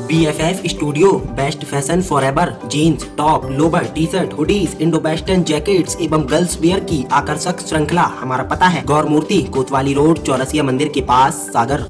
BFF studio best fashion forever jeans, top, lower, T shirt, hoodies, Indo western jackets एवं girls wear की आकर्षक श्रृंखला। हमारा पता है गौर मूर्ति, कोतवाली रोड, चौरसिया मंदिर के पास, सागर।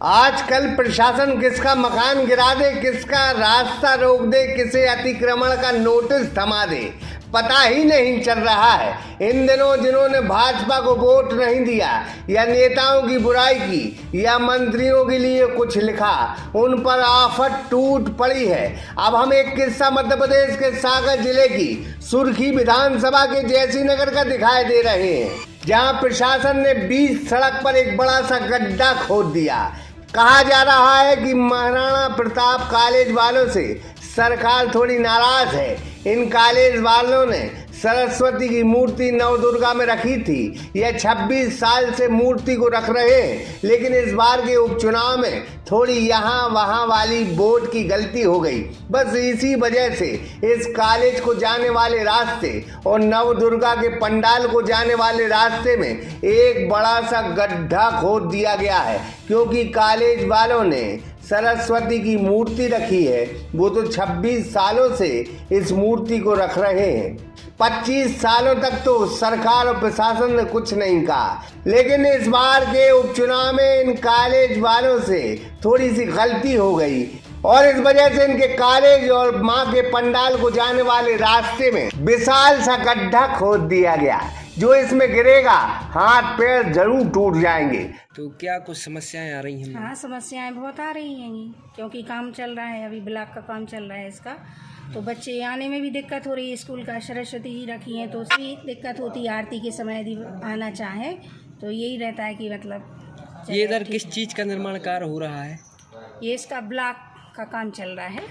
आजकल प्रशासन किसका मकान गिरा दे, किसका रास्ता रोक दे, किसे अतिक्रमण का नोटिस थमा दे, पता ही नहीं चल रहा है। इन दिनों जिन्होंने भाजपा को वोट नहीं दिया या नेताओं की बुराई की या मंत्रियों के लिए कुछ लिखा, उन पर आफत टूट पड़ी है। अब हम एक किस्सा मध्य प्रदेश के सागर जिले की सुर्खी विधानसभा के जैसी नगर का दिखाई दे रहे हैं, जहां प्रशासन ने बीच सड़क पर एक बड़ा सा गड्ढा खोद दिया। कहा जा रहा है कि महाराणा प्रताप कॉलेज वालों से सरकार थोड़ी नाराज है। इन कॉलेज वालों ने सरस्वती की मूर्ति नवदुर्गा में रखी थी। यह 26 साल से मूर्ति को रख रहे हैं, लेकिन इस बार के उपचुनाव में थोड़ी यहाँ वहाँ वाली बोर्ड की गलती हो गई। बस इसी वजह से इस कॉलेज को जाने वाले रास्ते और नवदुर्गा के पंडाल को जाने वाले रास्ते में एक बड़ा सा गड्ढा खोद दिया गया है, क्योंकि कॉलेज वालों ने सरस्वती की मूर्ति रखी है। वो तो 26 सालों से इस मूर्ति को रख रहे हैं। 25 सालों तक तो सरकार और प्रशासन ने कुछ नहीं कहा, लेकिन इस बार के उपचुनाव में इन कॉलेज वालों से थोड़ी सी गलती हो गई और इस वजह से इनके कॉलेज और मां के पंडाल को जाने वाले रास्ते में विशाल सा गड्ढा खोद दिया गया। जो इसमें गिरेगा हाथ पैर जरूर टूट जाएंगे। तो क्या कुछ समस्याएं आ रही हैं? हाँ, समस्याएं बहुत आ रही हैं, क्योंकि काम चल रहा है, अभी ब्लॉक का काम चल रहा है इसका, तो बच्चे आने में भी दिक्कत हो रही है। स्कूल का सरस्वती जी रखी है तो उसकी दिक्कत होती है, आरती के समय यदि आना चाहे तो यही रहता है कि मतलब ये इधर किस चीज़ का निर्माण कार्य हो रहा है? ये इसका ब्लॉक का काम चल रहा है।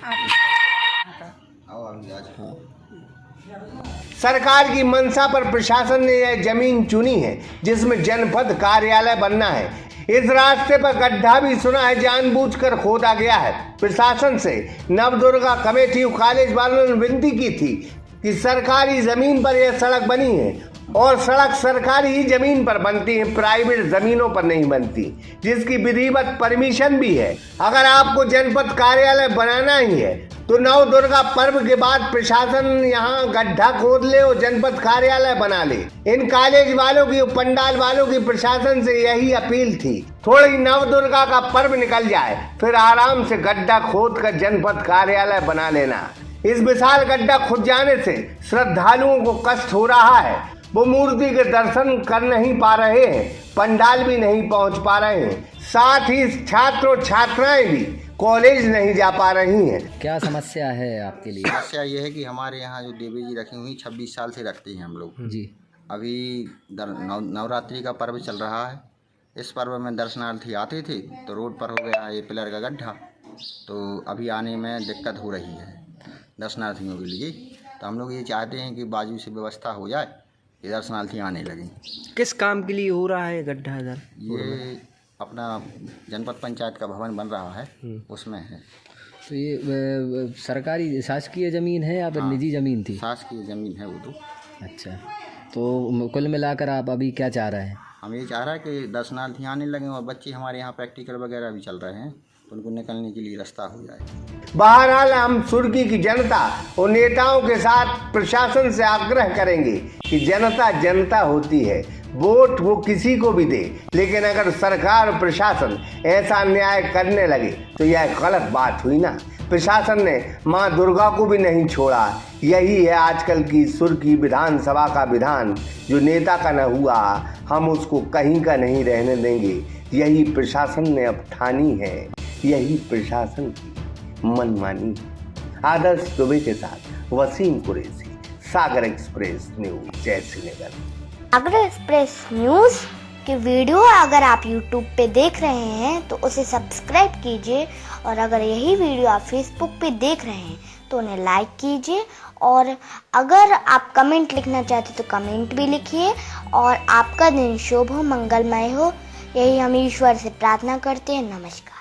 सरकार की मंशा पर प्रशासन ने यह जमीन चुनी है जिसमें जनपद कार्यालय बनना है। इस रास्ते पर गड्ढा भी सुना है जानबूझकर खोदा गया है। प्रशासन से नवदुर्गा कमेटी कॉलेज वालों ने विनती की थी कि सरकारी जमीन पर यह सड़क बनी है और सड़क सरकारी ही जमीन पर बनती है, प्राइवेट जमीनों पर नहीं बनती, जिसकी विधिवत परमिशन भी है। अगर आपको जनपद कार्यालय बनाना ही है तो नवदुर्गा पर्व के बाद प्रशासन यहाँ गड्ढा खोद ले और जनपद कार्यालय बना ले। इन कॉलेज वालों की, पंडाल वालों की प्रशासन से यही अपील थी। थोड़ी नवदुर्गा का पर्व निकल जाए, फिर आराम से गड्ढा खोद कर जनपद कार्यालय बना लेना। इस विशाल गड्ढा खुद जाने से श्रद्धालुओं को कष्ट हो रहा है। वो मूर्ति के दर्शन कर नहीं पा रहे हैं, पंडाल भी नहीं पहुंच पा रहे हैं, साथ ही छात्र और छात्राएं भी कॉलेज नहीं जा पा रही हैं। क्या समस्या है आपके लिए? समस्या ये है कि हमारे यहाँ जो देवी जी रखी हुई 26 साल से रखते हैं हम लोग जी। अभी नवरात्रि का पर्व चल रहा है। इस पर्व में दर्शनार्थी आते थे तो रोड पर हो गया ये पिलर का गड्ढा, तो अभी आने में दिक्कत हो रही है दर्शनार्थियों के लिए। तो हम लोग ये चाहते हैं कि बाजू से व्यवस्था हो जाए, ये दर्शनार्थी आने लगे। किस काम के लिए हो रहा है गड्ढा इधर? ये अपना जनपद पंचायत का भवन बन रहा है, उसमें है। तो ये सरकारी शासकीय ज़मीन है या फिर निजी ज़मीन थी? शासकीय ज़मीन है वो तो। अच्छा, तो कुल मिलाकर आप अभी क्या चाह रहे हैं? हम ये चाह रहे हैं कि दर्शनार्थी आने लगे और बच्चे हमारे यहाँ प्रैक्टिकल वगैरह भी चल रहे हैं, तो उनको निकलने के लिए रास्ता हो जाए। बहरहाल हम सुर्खी की जनता और नेताओं के साथ प्रशासन से आग्रह करेंगे कि जनता जनता होती है, वोट वो किसी को भी दे, लेकिन अगर सरकार और प्रशासन ऐसा अन्याय करने लगे तो यह गलत बात हुई ना। प्रशासन ने मां दुर्गा को भी नहीं छोड़ा। यही है आजकल की सुर्खी विधानसभा का विधान, जो नेता का न हुआ हम उसको कहीं का नहीं रहने देंगे। यही प्रशासन ने अब ठानी है, यही प्रशासन की मनमानी। आदर्श दुबे के साथ वसीम कुरैशी, सागर एक्सप्रेस न्यूज, जय श्रीनगर। सागर एक्सप्रेस न्यूज की वीडियो अगर आप YouTube पे देख रहे हैं तो उसे सब्सक्राइब कीजिए, और अगर यही वीडियो आप Facebook पे देख रहे हैं तो उन्हें लाइक कीजिए, और अगर आप कमेंट लिखना चाहते तो कमेंट भी लिखिए। और आपका दिन शुभ हो, मंगलमय हो। यही हम ईश्वर से प्रार्थना करते हैं। नमस्कार।